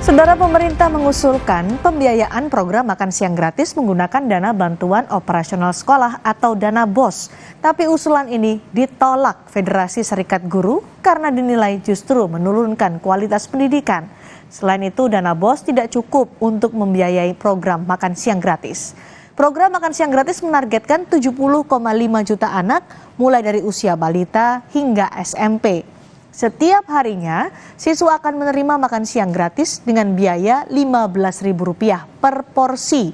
Saudara, pemerintah mengusulkan pembiayaan program makan siang gratis menggunakan dana bantuan operasional sekolah atau dana BOS. Tapi usulan ini ditolak Federasi Serikat Guru karena dinilai justru menurunkan kualitas pendidikan. Selain itu, dana BOS tidak cukup untuk membiayai program makan siang gratis. Program makan siang gratis menargetkan 70,5 juta anak mulai dari usia balita hingga SMP. Setiap harinya, siswa akan menerima makan siang gratis dengan biaya Rp15.000 per porsi.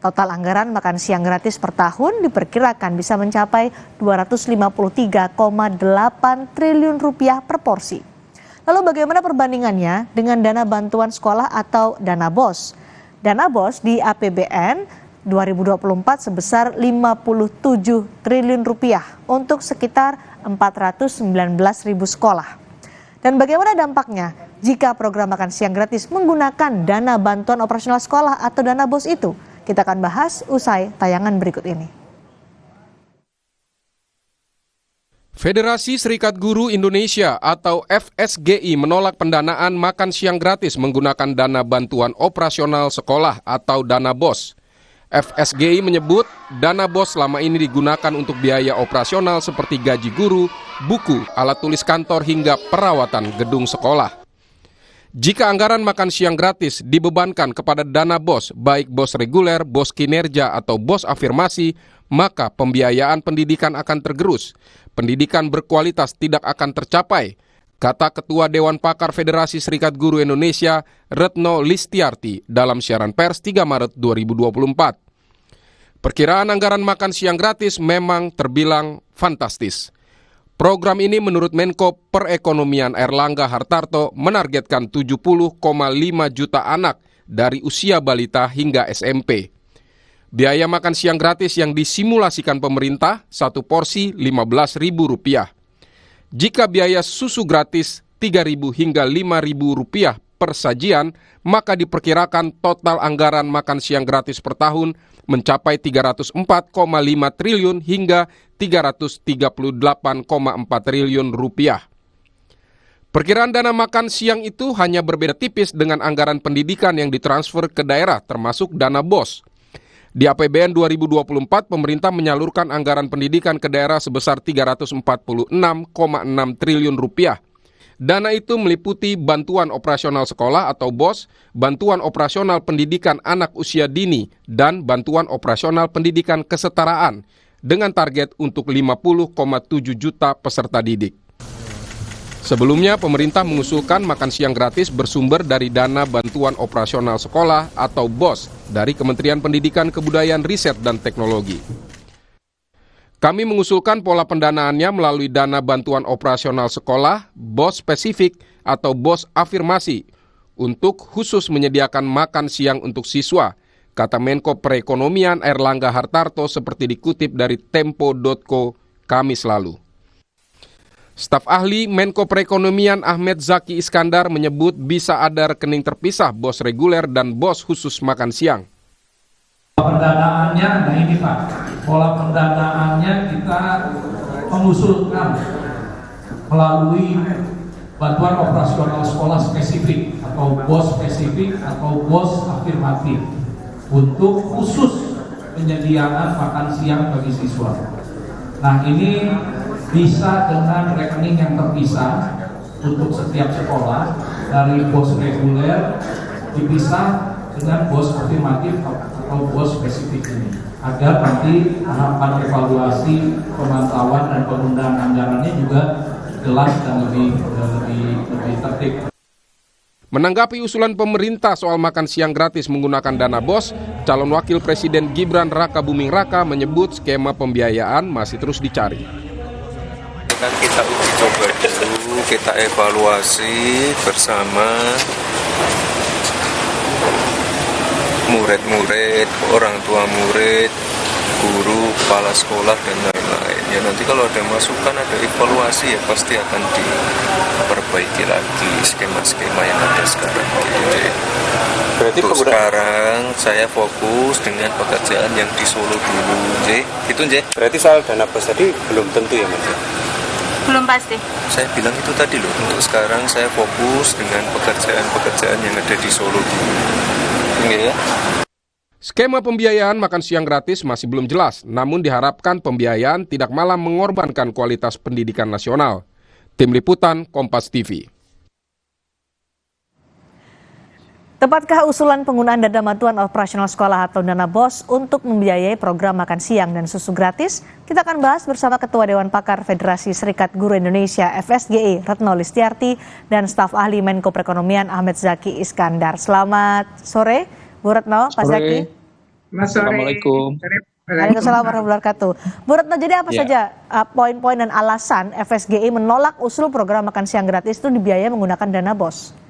Total anggaran makan siang gratis per tahun diperkirakan bisa mencapai Rp253,8 triliun per porsi. Lalu bagaimana perbandingannya dengan dana bantuan sekolah atau dana BOS? Dana BOS di APBN 2024 sebesar Rp57 triliun untuk sekitar 419.000 sekolah. Dan bagaimana dampaknya jika program makan siang gratis menggunakan dana bantuan operasional sekolah atau dana BOS itu? Kita akan bahas usai tayangan berikut ini. Federasi Serikat Guru Indonesia atau FSGI menolak pendanaan makan siang gratis menggunakan dana bantuan operasional sekolah atau dana BOS. FSGI menyebut dana BOS selama ini digunakan untuk biaya operasional seperti gaji guru, buku, alat tulis kantor hingga perawatan gedung sekolah. Jika anggaran makan siang gratis dibebankan kepada dana BOS, baik BOS reguler, BOS kinerja atau BOS afirmasi, maka pembiayaan pendidikan akan tergerus. Pendidikan berkualitas tidak akan tercapai, kata Ketua Dewan Pakar Federasi Serikat Guru Indonesia, Retno Listiarti, dalam siaran pers 3 Maret 2024. Perkiraan anggaran makan siang gratis memang terbilang fantastis. Program ini menurut Menko Perekonomian Airlangga Hartarto menargetkan 70,5 juta anak dari usia balita hingga SMP. Biaya makan siang gratis yang disimulasikan pemerintah, satu porsi Rp15.000. Jika biaya susu gratis Rp3.000 hingga Rp5.000 per sajian, maka diperkirakan total anggaran makan siang gratis per tahun mencapai Rp304,5 triliun hingga Rp338,4 triliun. Perkiraan dana makan siang itu hanya berbeda tipis dengan anggaran pendidikan yang ditransfer ke daerah, termasuk dana BOS. Di APBN 2024, pemerintah menyalurkan anggaran pendidikan ke daerah sebesar Rp346,6 triliun. Dana itu meliputi bantuan operasional sekolah atau BOS, bantuan operasional pendidikan anak usia dini, dan bantuan operasional pendidikan kesetaraan dengan target untuk 50,7 juta peserta didik. Sebelumnya, pemerintah mengusulkan makan siang gratis bersumber dari dana bantuan operasional sekolah atau BOS dari Kementerian Pendidikan, Kebudayaan, Riset, dan Teknologi. Kami mengusulkan pola pendanaannya melalui dana bantuan operasional sekolah, BOS spesifik, atau BOS afirmasi, untuk khusus menyediakan makan siang untuk siswa, kata Menko Perekonomian Airlangga Hartarto seperti dikutip dari Tempo.co Kamis lalu. Staf ahli Menko Perekonomian Ahmed Zaki Iskandar menyebut bisa ada rekening terpisah BOS reguler dan BOS khusus makan siang. Pendanaannya, nah ini Pak, pola pendanaannya kita mengusulkan melalui bantuan operasional sekolah spesifik atau BOS spesifik atau BOS afirmatif untuk khusus penyediaan makan siang bagi siswa. Nah ini bisa dengan rekening yang terpisah untuk setiap sekolah dari BOS reguler dipisah dengan BOS afirmatif atau BOS spesifik ini, agar nanti tahapan evaluasi, pemantauan dan penggunaan anggarannya juga jelas dan lebih tertib. Menanggapi usulan pemerintah soal makan siang gratis menggunakan dana BOS, calon wakil presiden Gibran Raka Buming Raka menyebut skema pembiayaan masih terus dicari. Kan kita uji coba dulu, kita evaluasi bersama murid-murid, orang tua murid, guru, kepala sekolah, dan lain-lain. Ya nanti kalau ada masukan, ada evaluasi, ya pasti akan diperbaiki lagi skema-skema yang ada sekarang. Berarti untuk sekarang saya fokus dengan pekerjaan yang di Solo dulu, gitu, Berarti soal dana BOS tadi belum tentu ya Mas? Belum pasti. Saya bilang itu tadi loh, untuk sekarang saya fokus dengan pekerjaan-pekerjaan yang ada di Solo. Ini ya. Skema pembiayaan makan siang gratis masih belum jelas, namun diharapkan pembiayaan tidak malah mengorbankan kualitas pendidikan nasional. Tim Liputan, Kompas TV. Tepatkah usulan penggunaan dana bantuan operasional sekolah atau dana BOS untuk membiayai program makan siang dan susu gratis? Kita akan bahas bersama Ketua Dewan Pakar Federasi Serikat Guru Indonesia FSGI Retno Listiarti dan staf ahli Menko Perekonomian Ahmed Zaki Iskandar. Selamat sore, Bu Retno, Pak Zaki. Assalamualaikum. Waalaikumsalam warahmatullahi wabarakatuh. Bu Retno, jadi apa saja poin-poin dan alasan FSGI menolak usul program makan siang gratis itu dibiayai menggunakan dana BOS?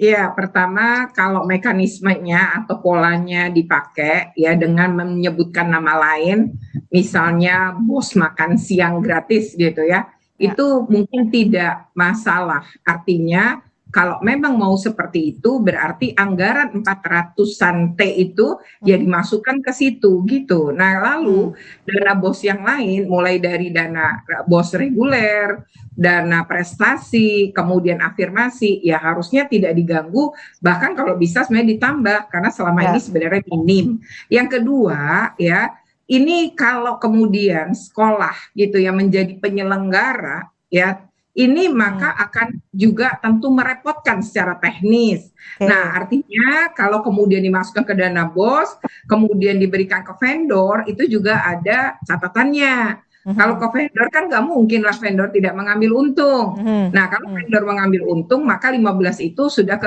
Ya, pertama kalau mekanismenya atau polanya dipakai ya dengan menyebutkan nama lain, misalnya BOS makan siang gratis gitu ya, itu mungkin tidak masalah. Artinya kalau memang mau seperti itu berarti anggaran 400-an T itu ya dimasukkan ke situ gitu. Nah lalu dana BOS yang lain mulai dari dana BOS reguler, dana prestasi, kemudian afirmasi ya harusnya tidak diganggu, bahkan kalau bisa sebenarnya ditambah karena selama ini sebenarnya minim. Yang kedua ya, ini kalau kemudian sekolah gitu ya menjadi penyelenggara ya, ini maka akan juga tentu merepotkan secara teknis. Nah, artinya kalau kemudian dimasukkan ke dana BOS, kemudian diberikan ke vendor, itu juga ada catatannya. Kalau ke vendor kan nggak mungkin lah vendor tidak mengambil untung. Nah, kalau vendor mengambil untung, maka 15 itu sudah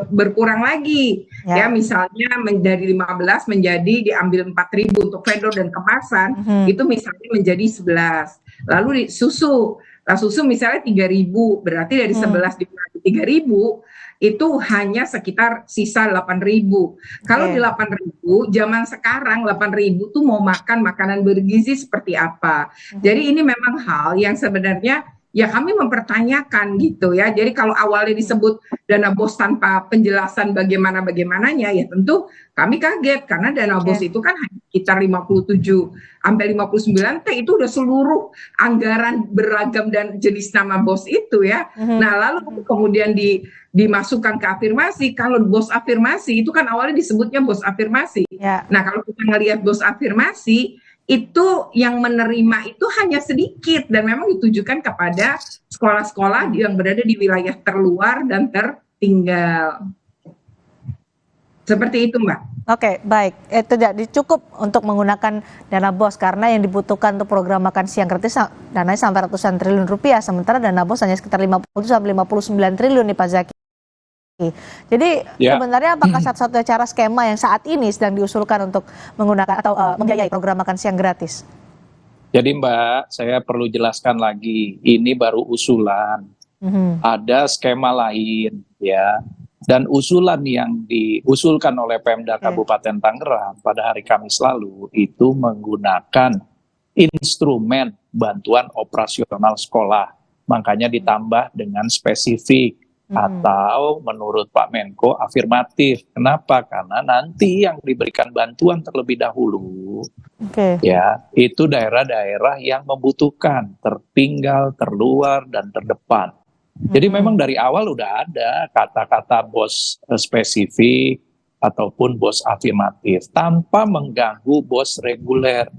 berkurang lagi. Ya, misalnya dari 15 menjadi diambil 4.000 untuk vendor dan kemasan, itu misalnya menjadi 11. Lalu susu. Nah, susu misalnya 3.000, berarti dari 11 dikurangi 3.000, itu hanya sekitar sisa 8.000. Kalau di 8.000, zaman sekarang 8.000 tuh mau makan makanan bergizi seperti apa. Jadi ini memang hal yang sebenarnya ya kami mempertanyakan gitu ya. Jadi kalau awalnya disebut dana BOS tanpa penjelasan bagaimananya ya tentu kami kaget karena dana BOS itu kan hanya sekitar 57 sampai 59 T itu udah seluruh anggaran beragam dan jenis nama BOS itu ya. Nah, lalu kemudian dimasukkan ke afirmasi. Kalau BOS afirmasi itu kan awalnya disebutnya BOS afirmasi. Nah, kalau kita ngelihat BOS afirmasi itu yang menerima itu hanya sedikit dan memang ditujukan kepada sekolah-sekolah yang berada di wilayah terluar dan tertinggal. Seperti itu, Mbak. Oke, baik. Tidak cukup untuk menggunakan dana BOS karena yang dibutuhkan untuk program makan siang gratis dananya sampai ratusan triliun rupiah, sementara dana BOS hanya sekitar 50 sampai 59 triliun nih Pak Zaki. Jadi sebenarnya apakah satu-satunya cara skema yang saat ini sedang diusulkan untuk menggunakan atau membiayai program makan siang gratis? Jadi Mbak, saya perlu jelaskan lagi, ini baru usulan. Ada skema lain ya. Dan usulan yang diusulkan oleh Pemda Kabupaten Tangerang pada hari Kamis lalu itu menggunakan instrumen bantuan operasional sekolah. Makanya ditambah dengan spesifik. Atau menurut Pak Menko afirmatif. Kenapa? Karena nanti yang diberikan bantuan terlebih dahulu ya itu daerah-daerah yang membutuhkan, tertinggal, terluar, dan terdepan. Jadi memang dari awal udah ada kata-kata BOS spesifik ataupun BOS afirmatif tanpa mengganggu BOS reguler.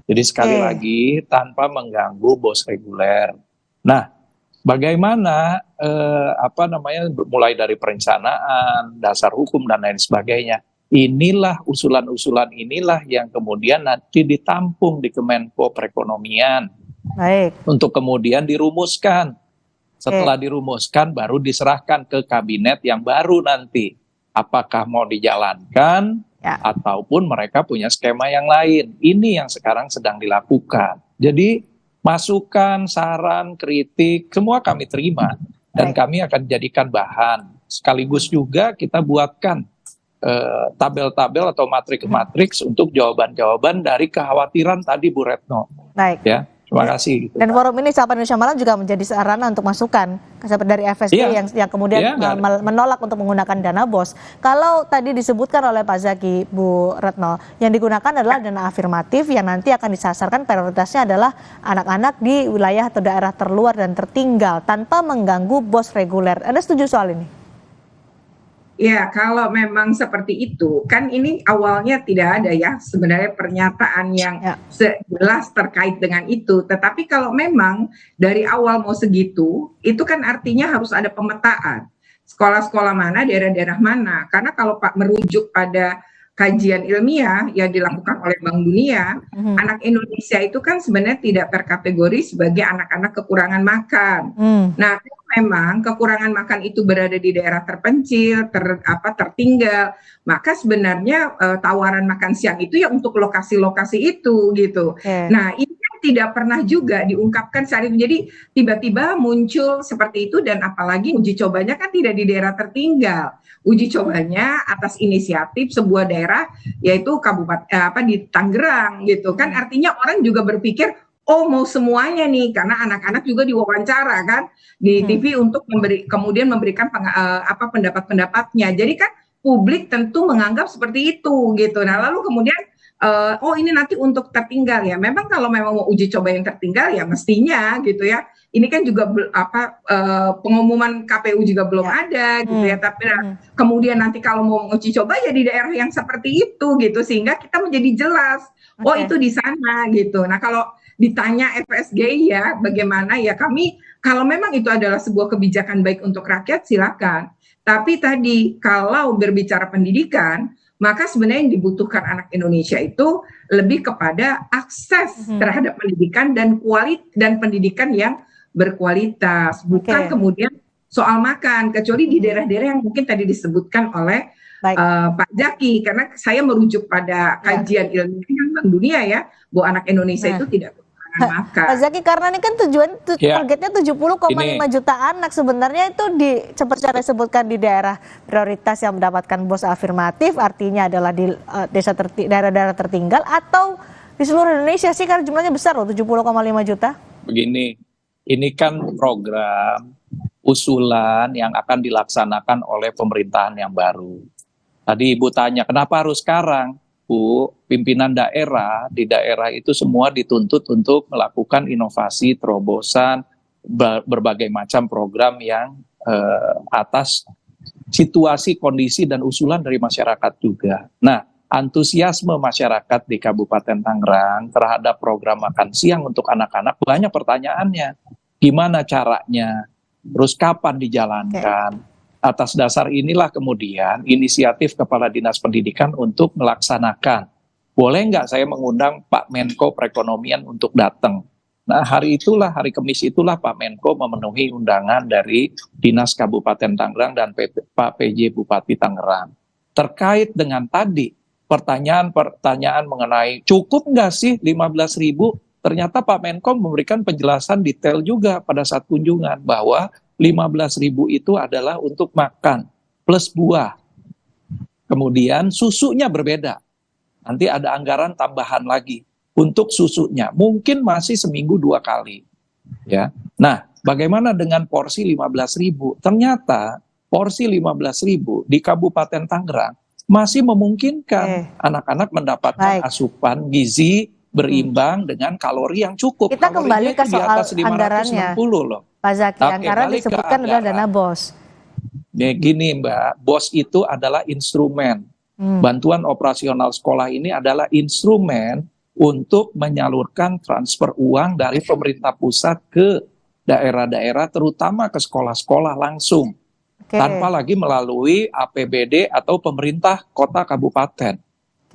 Jadi sekali lagi tanpa mengganggu BOS reguler. Nah, bagaimana mulai dari perencanaan, dasar hukum dan lain sebagainya. Inilah usulan-usulan inilah yang kemudian nanti ditampung di Kemenko Perekonomian. Untuk kemudian dirumuskan. Setelah dirumuskan baru diserahkan ke kabinet yang baru nanti. Apakah mau dijalankan ataupun mereka punya skema yang lain. Ini yang sekarang sedang dilakukan. Jadi masukan, saran, kritik, semua kami terima dan kami akan jadikan bahan. Sekaligus juga kita buatkan tabel-tabel atau matriks-matriks untuk jawaban-jawaban dari kekhawatiran tadi Bu Retno. Ya, Terima kasih. Gitu, Dan Pak. forum ini Sapa Indonesia Malam juga menjadi sarana untuk masukan dari FSG Iya. yang kemudian Iya, menolak untuk menggunakan dana BOS. Kalau tadi disebutkan oleh Pak Zaki, Bu Retno, yang digunakan adalah dana afirmatif yang nanti akan disasarkan prioritasnya adalah anak-anak di wilayah atau daerah terluar dan tertinggal tanpa mengganggu BOS reguler. Anda setuju soal ini? Ya, kalau memang seperti itu, kan ini awalnya tidak ada ya sebenarnya pernyataan yang Ya. jelas terkait dengan itu. Tetapi kalau memang dari awal mau segitu, itu kan artinya harus ada pemetaan. Sekolah-sekolah mana, daerah-daerah mana. Karena kalau Pak merujuk pada kajian ilmiah yang dilakukan oleh Bank Dunia, anak Indonesia itu kan sebenarnya tidak terkategori sebagai anak-anak kekurangan makan. Nah, memang kekurangan makan itu berada di daerah terpencil, tertinggal, maka sebenarnya tawaran makan siang itu ya untuk lokasi-lokasi itu gitu. Nah, ini kan tidak pernah juga diungkapkan saat itu. Jadi tiba-tiba muncul seperti itu, dan apalagi uji cobanya kan tidak di daerah tertinggal. Uji cobanya atas inisiatif sebuah daerah, yaitu kabupaten di Tangerang gitu kan. Artinya orang juga berpikir, oh mau semuanya nih, karena anak-anak juga diwawancara kan di TV untuk kemudian memberikan pendapat-pendapatnya. Jadi kan publik tentu menganggap seperti itu gitu. Nah, lalu kemudian oh ini nanti untuk tertinggal ya. Memang kalau memang mau uji coba yang tertinggal ya mestinya gitu ya. Ini kan juga pengumuman KPU juga belum ada gitu ya. Tapi kemudian nanti kalau mau uji coba ya di daerah yang seperti itu gitu, sehingga kita menjadi jelas. Oh itu di sana gitu. Nah, kalau ditanya FSGI ya bagaimana, ya kami kalau memang itu adalah sebuah kebijakan baik untuk rakyat silakan. Tapi tadi kalau berbicara pendidikan, maka sebenarnya yang dibutuhkan anak Indonesia itu lebih kepada akses terhadap pendidikan dan pendidikan yang berkualitas, bukan kemudian soal makan, kecuali di daerah-daerah yang mungkin tadi disebutkan oleh Pak Zaki, karena saya merujuk pada kajian ilmiah Bank Dunia ya, bahwa anak Indonesia itu tidak kekurangan makan. Pak Zaki, karena ini kan targetnya 70,5 juta anak, sebenarnya itu seperti yang disebutkan di daerah prioritas yang mendapatkan BOS afirmatif, artinya adalah di daerah-daerah tertinggal atau di seluruh Indonesia sih, karena jumlahnya besar loh, 70,5 juta. Begini, ini kan program usulan yang akan dilaksanakan oleh pemerintahan yang baru. Tadi Ibu tanya, kenapa harus sekarang? Bu, pimpinan daerah, di daerah itu semua dituntut untuk melakukan inovasi, terobosan, berbagai macam program yang atas situasi, kondisi, dan usulan dari masyarakat juga. Nah, antusiasme masyarakat di Kabupaten Tangerang terhadap program makan siang untuk anak-anak banyak pertanyaannya. Gimana caranya? Terus kapan dijalankan? Atas dasar inilah kemudian inisiatif Kepala Dinas Pendidikan untuk melaksanakan. Boleh nggak saya mengundang Pak Menko Perekonomian untuk datang? Nah, hari Kamis itulah Pak Menko memenuhi undangan dari Dinas Kabupaten Tangerang dan Pak PJ Bupati Tangerang. Terkait dengan tadi, pertanyaan mengenai cukup nggak sih 15.000? Ternyata Pak Menko memberikan penjelasan detail juga pada saat kunjungan bahwa 15.000 itu adalah untuk makan plus buah. Kemudian susunya berbeda. Nanti ada anggaran tambahan lagi untuk susunya. Mungkin masih seminggu 2 kali. Ya. Nah, bagaimana dengan porsi 15.000? Ternyata porsi 15.000 di Kabupaten Tangerang masih memungkinkan anak-anak mendapatkan asupan gizi berimbang dengan kalori yang cukup. Kita kembali ke soal anggarannya. Loh. Pak Zaki, anggaran disebutkan adalah dana BOS. Ya, gini Mbak, BOS itu adalah instrumen. Bantuan operasional sekolah ini adalah instrumen untuk menyalurkan transfer uang dari pemerintah pusat ke daerah-daerah, terutama ke sekolah-sekolah langsung. Tanpa lagi melalui APBD atau pemerintah kota kabupaten.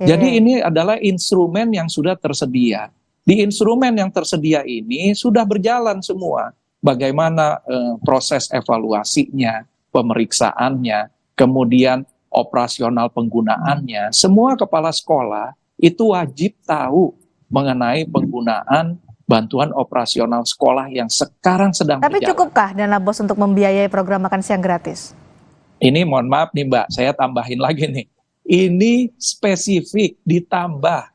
Jadi ini adalah instrumen yang sudah tersedia. Di instrumen yang tersedia ini sudah berjalan semua. Bagaimana proses evaluasinya, pemeriksaannya, kemudian operasional penggunaannya. Semua kepala sekolah itu wajib tahu mengenai penggunaan bantuan operasional sekolah yang sekarang sedang berjalan. Tapi cukupkah dana BOS untuk membiayai program makan siang gratis? Ini mohon maaf nih Mbak, saya tambahin lagi nih. Ini spesifik ditambah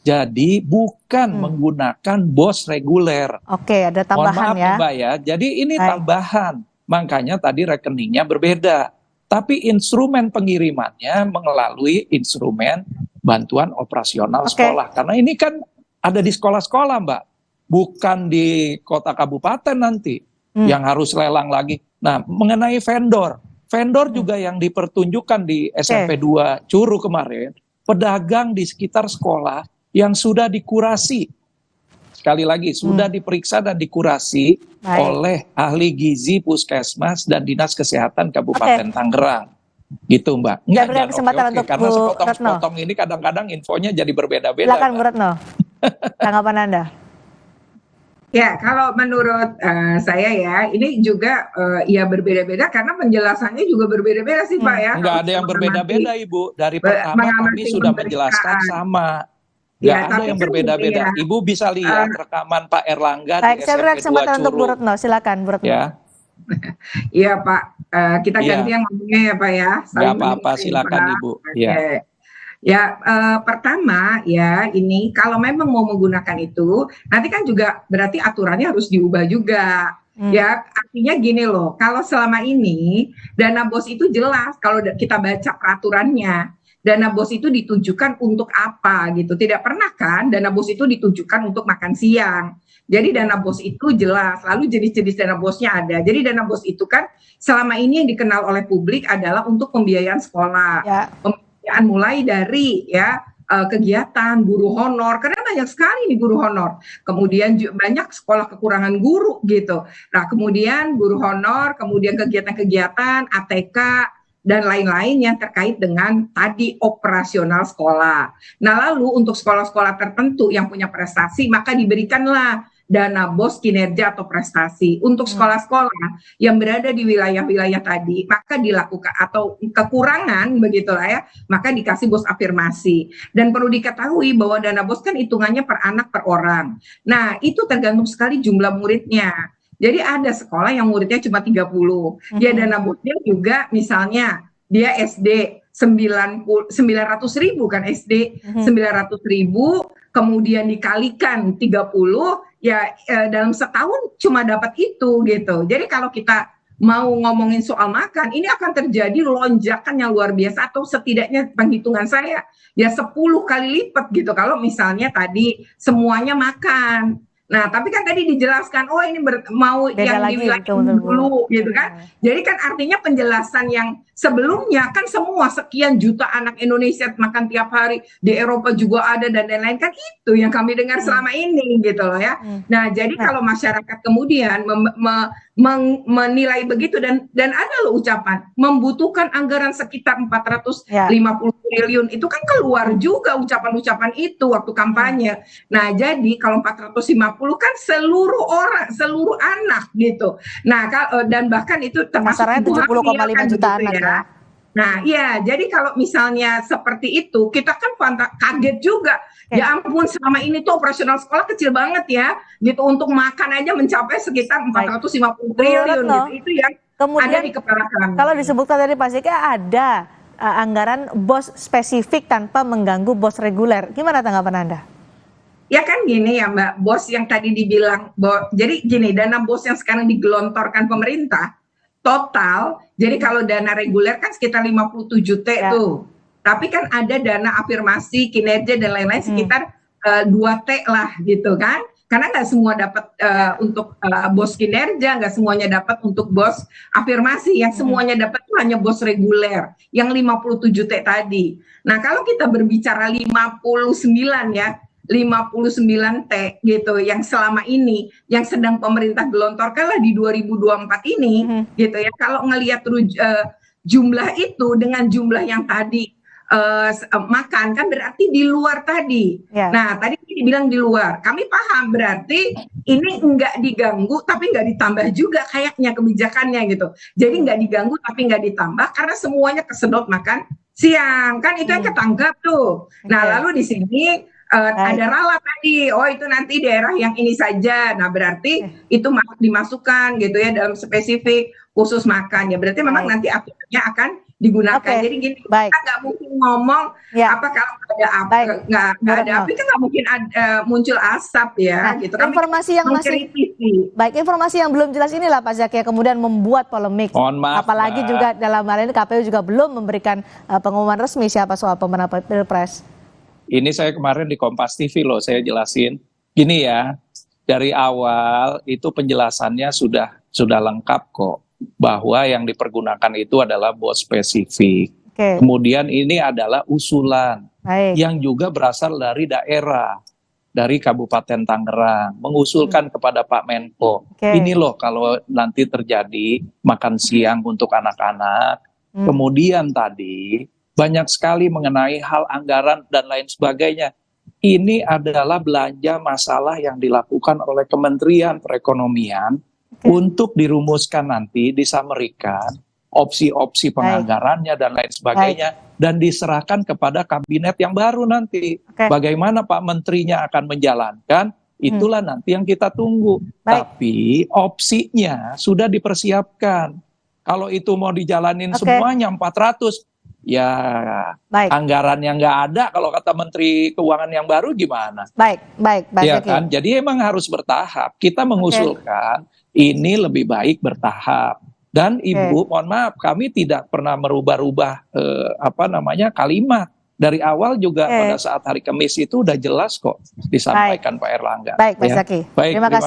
Jadi bukan menggunakan BOS reguler. Oke, ada Mohon tambahan maaf ya. nih Mbak ya, jadi ini Baik. tambahan. Makanya tadi rekeningnya berbeda. Tapi instrumen pengirimannya melalui instrumen bantuan operasional Oke. sekolah. Karena ini kan ada di sekolah-sekolah Mbak, bukan di kota kabupaten nanti yang harus lelang lagi. Nah, mengenai vendor juga yang dipertunjukkan di SMP 2 Curu kemarin, pedagang di sekitar sekolah yang sudah dikurasi. Sekali lagi, sudah diperiksa dan dikurasi Baik. oleh ahli gizi Puskesmas dan Dinas Kesehatan Kabupaten Tangerang. Gitu Mbak. Saya berikan kesempatan untuk Karena Bu sepotong-sepotong ini kadang-kadang infonya jadi berbeda-beda. Silakan Mbak. Bu Retno. Tanggapan Anda. Ya, kalau menurut saya ya, ini juga ya berbeda-beda karena penjelasannya juga berbeda-beda sih Pak ya. Enggak ada yang berbeda-beda Ibu. Dari pertama kami sudah menjelaskan sama. Enggak Ya, ada tapi yang kan berbeda-beda. ya, Ibu bisa lihat rekaman Pak Erlangga Baik, di saya berikan SMP 2 kesempatan untuk Bu Curu. Retno. Silakan Bu Retno. Ya, Iya Pak, kita Iya. ganti yang ngomongnya ya Pak ya. enggak Saling apa-apa, mendengarkan, silakan Pak. Ibu. Oke. Ya. Ya, pertama ya ini kalau memang mau menggunakan itu, nanti kan juga berarti aturannya harus diubah juga. Ya, artinya gini loh, kalau selama ini dana BOS itu jelas kalau kita baca peraturannya. Dana BOS itu ditujukan untuk apa gitu. Tidak pernah kan dana BOS itu ditujukan untuk makan siang. Jadi dana BOS itu jelas, lalu jenis-jenis dana BOS-nya ada. Jadi dana BOS itu kan selama ini yang dikenal oleh publik adalah untuk pembiayaan sekolah. Ya. Pembiayaan mulai dari ya kegiatan guru honor, karena banyak sekali nih guru honor. Kemudian banyak sekolah kekurangan guru gitu. Nah, kemudian guru honor, kemudian kegiatan-kegiatan ATK dan lain-lain yang terkait dengan tadi operasional sekolah. Nah, lalu untuk sekolah-sekolah tertentu yang punya prestasi, maka diberikanlah dana BOS kinerja atau prestasi. Untuk sekolah-sekolah yang berada di wilayah-wilayah tadi, maka dilakukan atau kekurangan begitulah ya, maka dikasih BOS afirmasi. Dan perlu diketahui bahwa dana BOS kan hitungannya per anak per orang. Nah, itu tergantung sekali jumlah muridnya. Jadi ada sekolah yang muridnya cuma 30. Dia dana BOS-nya juga misalnya dia SD 900.000 kan SD 900.000, kemudian dikalikan 30 ya dalam setahun cuma dapat itu gitu. Jadi kalau kita mau ngomongin soal makan, ini akan terjadi lonjakan yang luar biasa atau setidaknya penghitungan saya ya 10 kali lipat gitu kalau misalnya tadi semuanya makan. Nah, tapi kan tadi dijelaskan, oh ini mau Beda yang lagi, di wilayah betul, dulu gitu kan. Jadi kan artinya penjelasan yang sebelumnya kan semua sekian juta anak Indonesia makan tiap hari, di Eropa juga ada dan lain-lain, kan itu yang kami dengar selama ini gitu loh ya. Nah, jadi kalau masyarakat kemudian menilai begitu dan ada loh ucapan membutuhkan anggaran sekitar 450 triliun, itu kan keluar juga ucapan-ucapan itu waktu kampanye. Nah, jadi kalau 450 kan seluruh orang, seluruh anak gitu. Nah, dan bahkan itu termasuk Masalahnya 70,5 juta anak ya. Nah, iya, jadi kalau misalnya seperti itu, kita kan kaget juga. Ya ampun, selama ini tuh operasional sekolah kecil banget ya, gitu, untuk makan aja mencapai sekitar 450 triliun gitu. Itu yang ada di kepala kami. Kalau disebutkan tadi Pak Zika ada anggaran BOS spesifik tanpa mengganggu BOS reguler. Gimana tanggapan Anda? Ya kan gini ya Mbak, BOS yang tadi dibilang, jadi gini, dana BOS yang sekarang digelontorkan pemerintah, total, jadi kalau dana reguler kan sekitar 57 T tuh. Tapi kan ada dana afirmasi, kinerja dan lain-lain sekitar 2 T lah gitu kan. Karena nggak semua dapat untuk BOS kinerja, nggak semuanya dapat untuk BOS afirmasi. Yang semuanya dapat itu hanya BOS reguler, yang 57 T tadi. Nah, kalau kita berbicara 59 ya, 59 T gitu yang selama ini yang sedang pemerintah gelontorkanlah di 2024 ini gitu ya. Kalau ngelihat jumlah itu dengan jumlah yang tadi makan kan berarti di luar tadi. Nah, tadi dibilang di luar. Kami paham berarti ini enggak diganggu tapi enggak ditambah juga kayaknya kebijakannya gitu. Jadi enggak diganggu tapi enggak ditambah karena semuanya kesedot makan siang. Kan itu yang ketangkap tuh. Nah, lalu di sini ada ralat tadi, oh itu nanti daerah yang ini saja. Nah, berarti itu dimasukkan gitu ya dalam spesifik khusus makan ya. Berarti memang nanti aturannya akan digunakan. Oke, Jadi gini, baik. kita nggak mungkin ngomong Ya. apa kalau ada api, Baik. nggak ada api kan nggak mungkin muncul asap ya, Nah, gitu. Kami informasi yang masih mengkritisi. baik, informasi yang belum jelas inilah Pak Zaki yang kemudian membuat polemik. Mohon maaf, Apalagi Mbak. juga dalam hal ini KPU juga belum memberikan pengumuman resmi siapa soal pemenang Pilpres. Ini saya kemarin di Kompas TV loh, saya jelasin. Gini ya, dari awal itu penjelasannya sudah lengkap kok, bahwa yang dipergunakan itu adalah bos spesifik. Oke, Kemudian ini adalah usulan baik. yang juga berasal dari daerah, dari Kabupaten Tangerang, mengusulkan kepada Pak Menko. Oke. Ini loh kalau nanti terjadi makan siang untuk anak-anak. Kemudian tadi banyak sekali mengenai hal anggaran dan lain sebagainya. Ini adalah belanja masalah yang dilakukan oleh Kementerian Perekonomian untuk dirumuskan nanti, disamerikan opsi-opsi penganggarannya dan lain sebagainya, dan diserahkan kepada kabinet yang baru nanti. Oke. Bagaimana Pak Menterinya akan menjalankan, itulah nanti yang kita tunggu. Baik. Tapi opsinya sudah dipersiapkan. Kalau itu mau dijalanin Oke. semuanya 400, ya Baik. anggaran yang nggak ada kalau kata Menteri Keuangan yang baru gimana? Baik, Pak Ya Zaki. kan? Jadi emang harus bertahap. Kita mengusulkan ini lebih baik bertahap. Dan Ibu, mohon maaf, kami tidak pernah merubah-rubah kalimat. Dari awal juga pada saat hari Kamis itu udah jelas kok disampaikan Pak Erlangga. Baik, Pak Ya. Zaki. Baik, Terima kasih.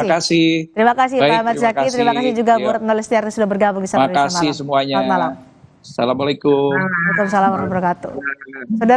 Terima Baik, kasih Pak Ahmad Zaki. Terima kasih juga Ya. Bu Retno Listiarti sudah bergabung di Terima Indonesia kasih Malam. semuanya. Selamat malam. Assalamualaikum. Waalaikumsalam warahmatullahi wabarakatuh. Saudara